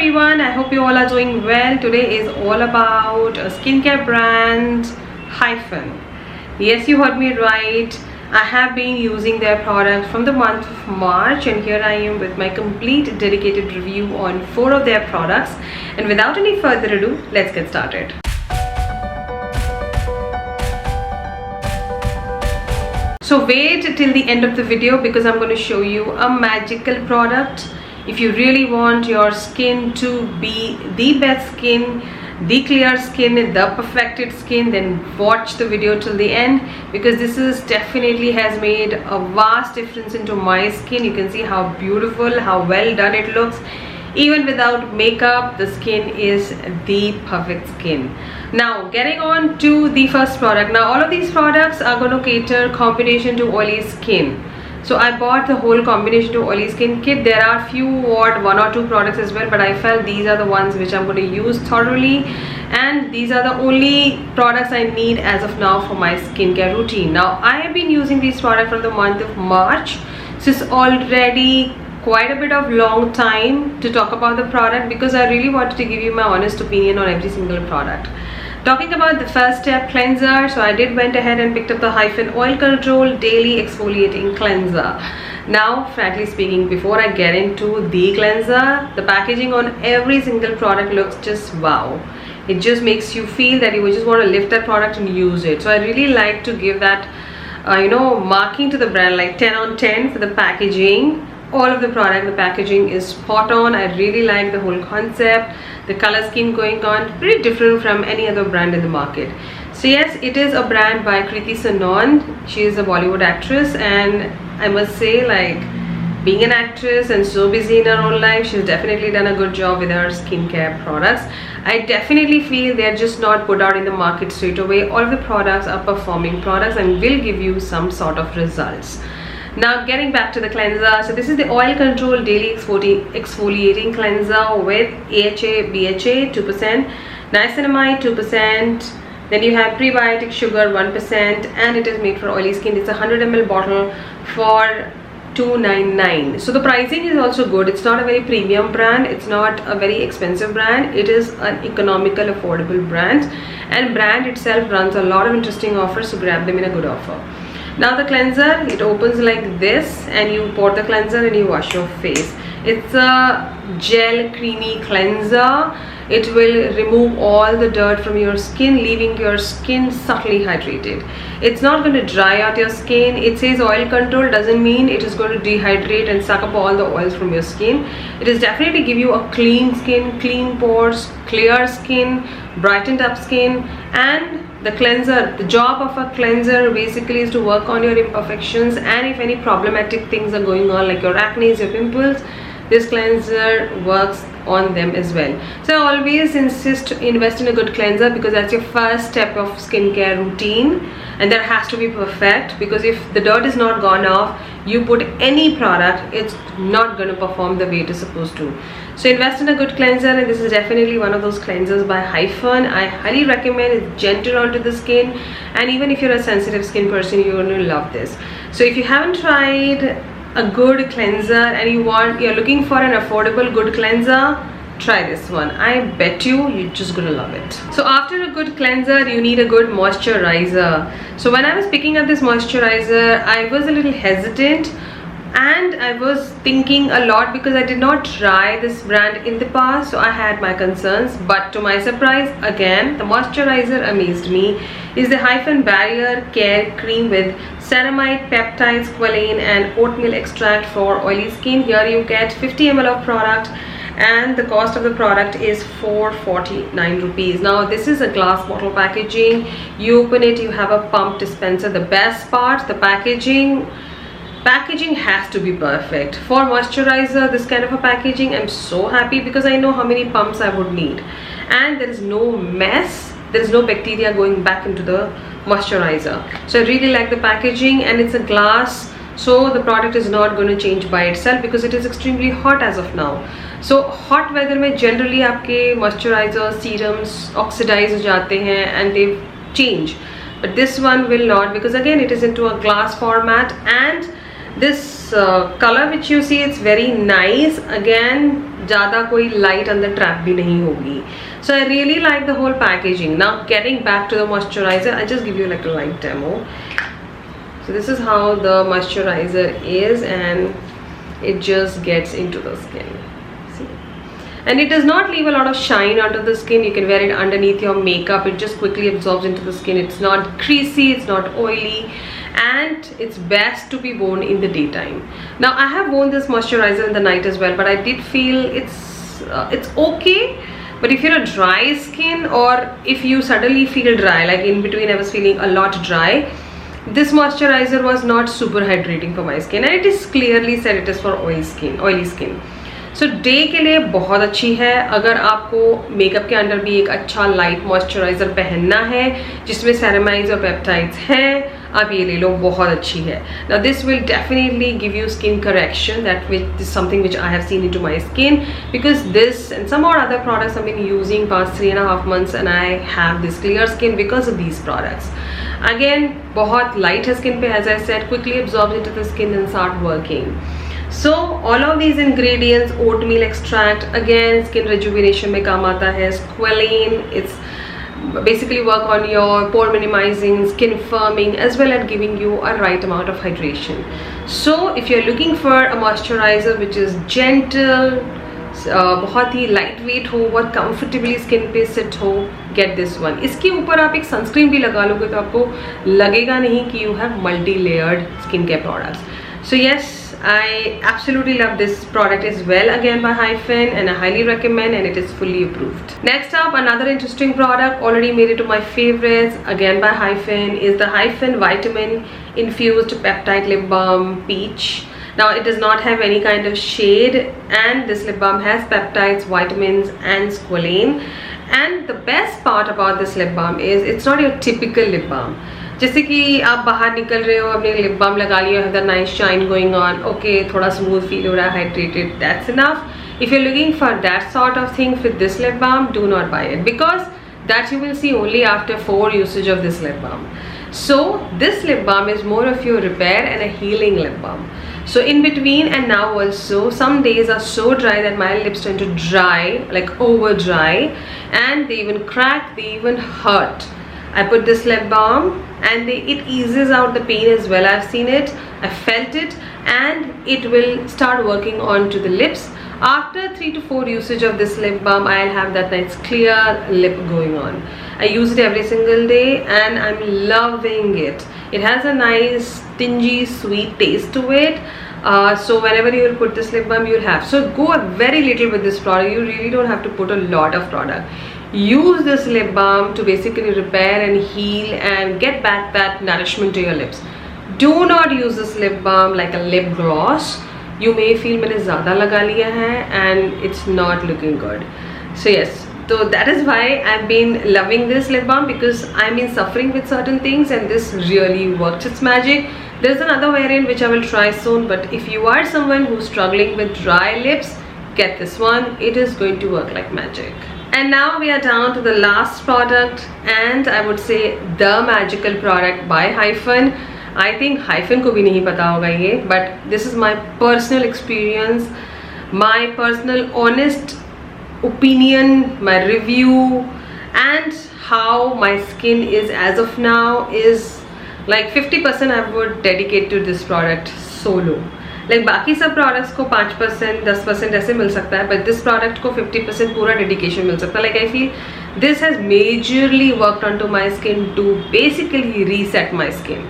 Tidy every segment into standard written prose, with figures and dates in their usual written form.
everyone, I hope you all are doing well. Today is all about a skincare brand, Hyphen. Yes, you heard me right. I have been using their product from the month of March, and here I am with my complete dedicated review on 4 of their products. And without any further ado, let's get started. So wait till the end of the video because I'm going to show you a magical product. If you really want your skin to be the best skin, the clear skin, the perfected skin, then watch the video till the end because this is definitely has made a vast difference into my skin. You can see how beautiful, how well done it looks. Even without makeup, the skin is the perfect skin. Now getting on to the first product. Now all of these products are going to cater combination to oily skin. So I bought the whole combination to oily skin kit. There are one or two products as well, but I felt these are the ones which I'm going to use thoroughly, and these are the only products I need as of now for my skincare routine. Now I have been using these products from the month of March, so it's already quite a bit of long time to talk about the product because I really wanted to give you my honest opinion on every single product. Talking about the first step, cleanser, so I did went ahead and picked up the Hyphen Oil Control Daily Exfoliating Cleanser. Now frankly speaking, before I get into the cleanser, the packaging on every single product looks just wow. It just makes you feel that you just want to lift that product and use it. So I really like to give that marking to the brand, like 10 on 10 for the packaging. All of the product, the packaging is spot on. I really like the whole concept. The color scheme going on, pretty different from any other brand in the market. So yes, it is a brand by Kriti Sanon. She is a Bollywood actress, and I must say, like, being an actress and so busy in her own life, she's definitely done a good job with her skincare products. I definitely feel they're just not put out in the market straight away. All of the products are performing products and will give you some sort of results. Now getting back to the cleanser, so this is the Oil Control Daily Exfoliating Cleanser with AHA, BHA 2%, niacinamide 2%, then you have prebiotic sugar 1%, and it is made for oily skin. It's a 100 ml bottle for $2.99. So the pricing is also good. It's not a very premium brand, it's not a very expensive brand, it is an economical, affordable brand, and brand itself runs a lot of interesting offers, so grab them in a good offer. Now the cleanser, it opens like this, and you pour the cleanser and you wash your face. It's a gel creamy cleanser. It will remove all the dirt from your skin, leaving your skin subtly hydrated. It's not going to dry out your skin. It says oil control, doesn't mean it is going to dehydrate and suck up all the oils from your skin. It is definitely give you a clean skin, clean pores, clear skin, brightened up skin. And the cleanser, the job of a cleanser basically is to work on your imperfections, and if any problematic things are going on like your acne, your pimples, this cleanser works on them as well. So I always insist to invest in a good cleanser because that's your first step of skincare routine, and that has to be perfect because if the dirt is not gone off, you put any product, it's not going to perform the way it is supposed to. So invest in a good cleanser, and this is definitely one of those cleansers by Hyphen. I highly recommend. It's gentle onto the skin, and even if you're a sensitive skin person, you're going to love this. So if you haven't tried a good cleanser and you're looking for an affordable good cleanser, try this one. I bet you're just gonna love it. So after a good cleanser, you need a good moisturizer. So when I was picking up this moisturizer, I was a little hesitant and I was thinking a lot because I did not try this brand in the past, so I had my concerns. But to my surprise, again, the moisturizer amazed me. Is the Hyphen Barrier Care Cream with ceramide, peptides, squalane and oatmeal extract for oily skin. Here you get 50 ml of product, and the cost of the product is 449 rupees. Now this is a glass bottle packaging. You open it, you have a pump dispenser. The best part, the packaging has to be perfect. For moisturizer, this kind of a packaging, I'm so happy because I know how many pumps I would need, and there is no mess, there is no bacteria going back into the moisturizer. So I really like the packaging, and it's a glass, so the product is not going to change by itself because it is extremely hot as of now. So hot weather में generally आपके moisturizer serums oxidize हो जाते हैं and they change, but this one will not because again it is into a glass format, and This color which you see, it's very nice. Again, ज़्यादा कोई light अंदर trap भी नहीं होगी. So I really like the whole packaging. Now getting back to the moisturizer, I'll just give you like a light demo. So this is how the moisturizer is, and it just gets into the skin. See? And it does not leave a lot of shine under the skin. You can wear it underneath your makeup. It just quickly absorbs into the skin. It's not creasy, it's not oily, and it's best to be worn in the daytime. Now I have worn this moisturizer in the night as well, but I did feel it's okay. But if you're a dry skin, or if you suddenly feel dry, like in between I was feeling a lot dry, this moisturizer was not super hydrating for my skin, and it is clearly said it is for oily skin. So day के लिए बहुत अच्छी है. अगर आपको makeup के अंदर भी एक अच्छा लाइट मॉइस्चराइजर पहनना है जिसमें सेरामाइड्स और पेप्टाइड्स हैं, आप ये ले लो, बहुत अच्छी है. Now this will definitely give you skin correction. That is something which I have seen into my skin, because this and some more other products I've been using past 3.5 months, and I have this clear skin because of these products. Again, बहुत light है skin पे, as I said, quickly absorbs into the skin and start working. So all of these ingredients, oatmeal extract, again skin rejuvenation में काम आता है. Squalane, it's basically work on your pore minimizing, skin firming, as well as giving you a right amount of hydration. So if you're looking for a moisturizer which is gentle, बहुत ही light weight हो, बहुत comfortably skin पे set हो, get this one. इसके ऊपर आप एक sunscreen भी लगा लोगे तो आपको लगेगा नहीं कि you have multi layered skin care products. So yes, I absolutely love this product as well, again by Hyphen, and I highly recommend, and it is fully approved. Next up, another interesting product, already made it to my favorites, again by Hyphen, is the Hyphen Vitamin Infused Peptide Lip Balm Peach. Now it does not have any kind of shade, and this lip balm has peptides, vitamins and squalane. And the best part about this lip balm is it's not your typical lip balm. जैसे कि आप बाहर निकल रहे हो, अपने lip balm लगा लिया, have the nice shine going on, okay, थोड़ा स्मूथ फील हो रहा है, hydrated, that's enough. If you are looking for that sort of thing with this lip balm, do not buy it, because that you will see only after 4 usage of this lip balm. So this lip balm is more of your repair and a healing lip balm. So in between and now also, some days are so dry that my lips tend to dry, like over dry, and they even crack, they even hurt. I put this lip balm and it eases out the pain as well. I've seen it, I felt it, and it will start working onto the lips. After 3 to 4 usage of this lip balm, I'll have that nice clear lip going on. I use it every single day and I'm loving it. It has a nice stingy sweet taste to it. So whenever you will put this lip balm, you'll have. So go very little with this product. You really don't have to put a lot of product. Use this lip balm to basically repair and heal and get back that nourishment to your lips. Do not use this lip balm like a lip gloss. You may feel मैंने ज़्यादा लगा लिया है and it's not looking good. So yes, so that is why I've been loving this lip balm, because I've been suffering with certain things and this really worked its magic. There's another variant which I will try soon, but if you are someone who's struggling with dry lips, get this one. It is going to work like magic. And now we are down to the last product, and I would say the magical product by Hyphen. I think Hyphen को भी नहीं पता होगा ये, but this is my personal experience, my personal honest opinion, my review, and how my skin is as of now is like 50% I would dedicate to this product solo. Like बाकी सब products को 5%, 10% ऐसे मिल सकता है, but this product को 50% पूरा dedication मिल सकता है. Like I feel this has majorly worked onto my skin to basically reset my skin.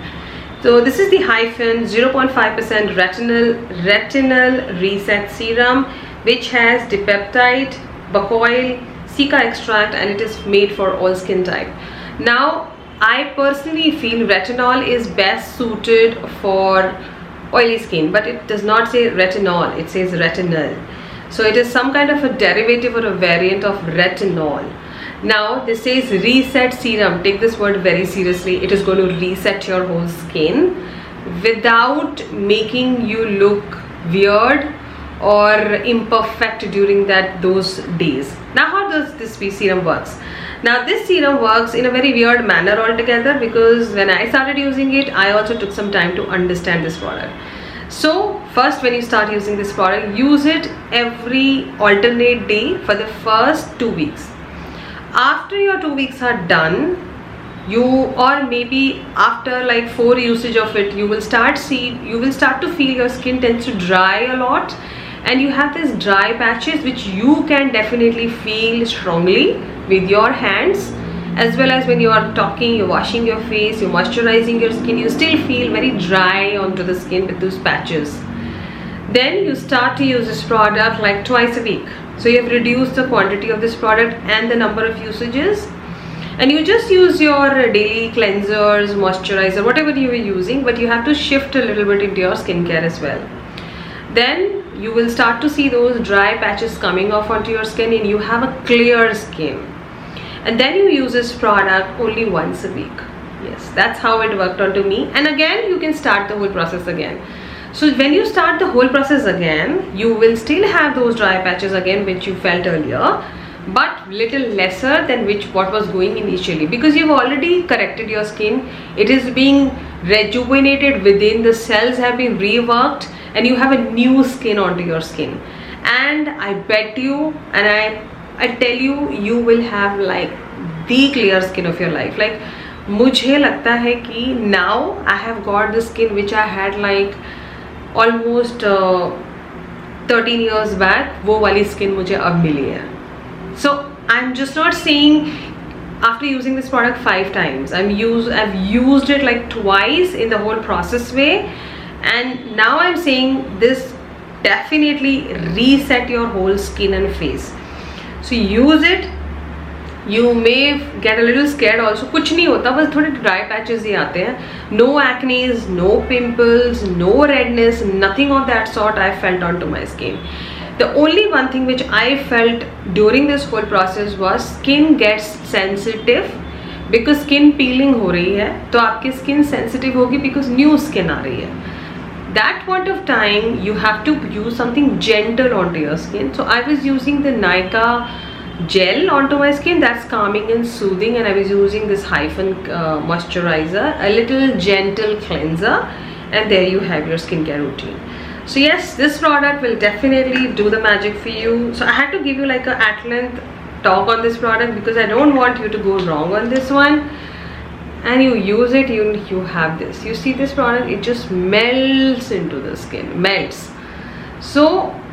So this is the Hyphen 0.5% retinol reset serum, which has dipeptide, bacoil, cica extract, and it is made for all skin type. Now I personally feel retinol is best suited for oily skin, but it does not say retinol, it says retinol. So it is some kind of a derivative or a variant of retinol. Now this says reset serum. Take this word very seriously. It is going to reset your whole skin without making you look weird or imperfect during those days. Now how does this serum works? Now this serum works in a very weird manner altogether, because when I started using it, I also took some time to understand this product. So first, when you start using this product, use it every alternate day for the first 2 weeks. After your 2 weeks are done, you, or maybe after like 4 usage of it, you will start to feel your skin tends to dry a lot, and you have these dry patches which you can definitely feel strongly with your hands, as well as when you are talking, you're washing your face, you're moisturizing your skin, you still feel very dry onto the skin with those patches. Then you start to use this product like twice a week. So you have reduced the quantity of this product and the number of usages, and you just use your daily cleansers, moisturizer, whatever you are using, but you have to shift a little bit into your skincare as well. Then you will start to see those dry patches coming off onto your skin, and you have a clear skin. And then you use this product only once a week. Yes, that's how it worked onto me. And again, you can start the whole process again. So when you start the whole process again, you will still have those dry patches again which you felt earlier, but little lesser than what was going initially, because you've already corrected your skin. It is being rejuvenated within, the cells have been reworked, and you have a new skin onto your skin. And I bet you, and I tell you, you will have like the clear skin of your life. Like मुझे लगता है कि now I have got the skin which I had like almost 13 years back. वो वाली skin मुझे अब मिली है. So I'm just not saying after using this product 5 times. I've used it like twice in the whole process way, and now I'm saying this definitely reset your whole skin and face. So use it. You may get a little scared also. कुछ नहीं होता, बस थोड़े dry patches ही आते हैं. No acne, no pimples, no redness, nothing of that sort I felt onto my skin. The only one thing which I felt during this whole process was skin gets sensitive, because skin peeling हो रही है, तो आपकी skin sensitive होगी because new skin आ रही है. That point of time you have to use something gentle onto your skin. So I was using the Nykaa gel onto my skin, that's calming and soothing, and I was using this Hyphen moisturizer, a little gentle cleanser, and there you have your skincare routine. So yes, this product will definitely do the magic for you. So I had to give you like a at-length talk on this product because I don't want you to go wrong on this one. And you use it, you have this, you see this product, it just melts into the skin, melts. So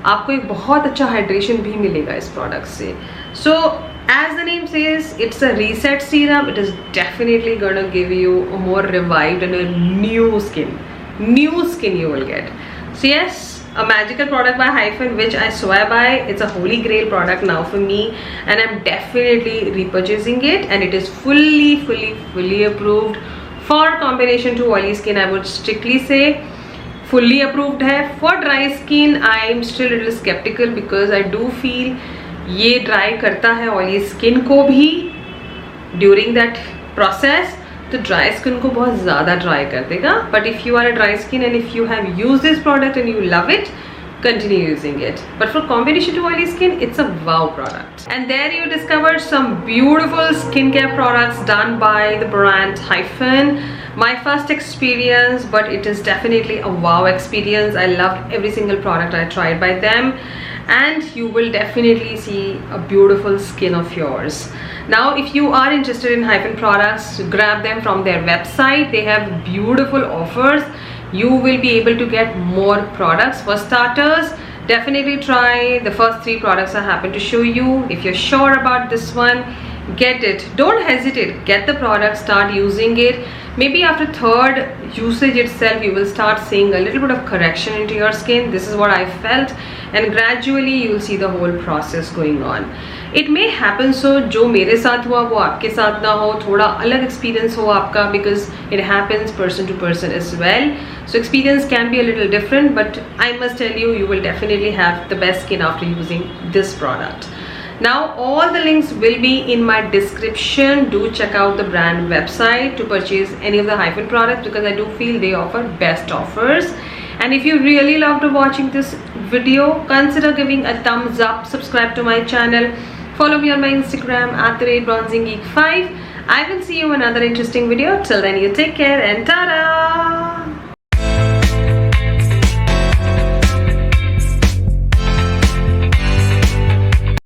आपको एक बहुत अच्छा hydration भी मिलेगा इस product से. So as the name says, it's a reset serum. It is definitely gonna give you a more revived and a new skin you will get. So yes, a magical product by Hyphen which I swear by. It's a holy grail product now for me, and I'm definitely repurchasing it, and it is fully approved for combination to oily skin. I would strictly say fully approved है. For dry skin I am still a little skeptical because I do feel ये dry करता है oily skin को भी during that process, तो dry skin को बहुत ज़्यादा dry कर देगा. But if you are a dry skin and if you have used this product and you love it, continue using it. But for combination to oily skin, it's a wow product. And there you discovered some beautiful skincare products done by the brand Hyphen. My first experience, but it is definitely a wow experience. I loved every single product I tried by them, and you will definitely see a beautiful skin of yours. Now if you are interested in Hyphen products, grab them from their website. They have beautiful offers. You will be able to get more products. For starters, definitely try the first 3 products I happen to show you. If you're sure about this one, get it. Don't hesitate, get the product, start using it. Maybe after 3rd usage itself, you will start seeing a little bit of correction into your skin. This is what I felt, and gradually you will see the whole process going on. It may happen so जो मेरे साथ हुआ वो आपके साथ ना हो, थोड़ा अलग experience हो आपका, because it happens person to person as well. So experience can be a little different, but I must tell you, you will definitely have the best skin after using this product. Now all the links will be in my description. Do check out the brand website to purchase any of the Hyphen products, because I do feel they offer best offers. And if you really loved watching this video, consider giving a thumbs up, subscribe to my channel, follow me on my Instagram @bronzinggeek5. I will see you in another interesting video. Till then, you take care and ta-da!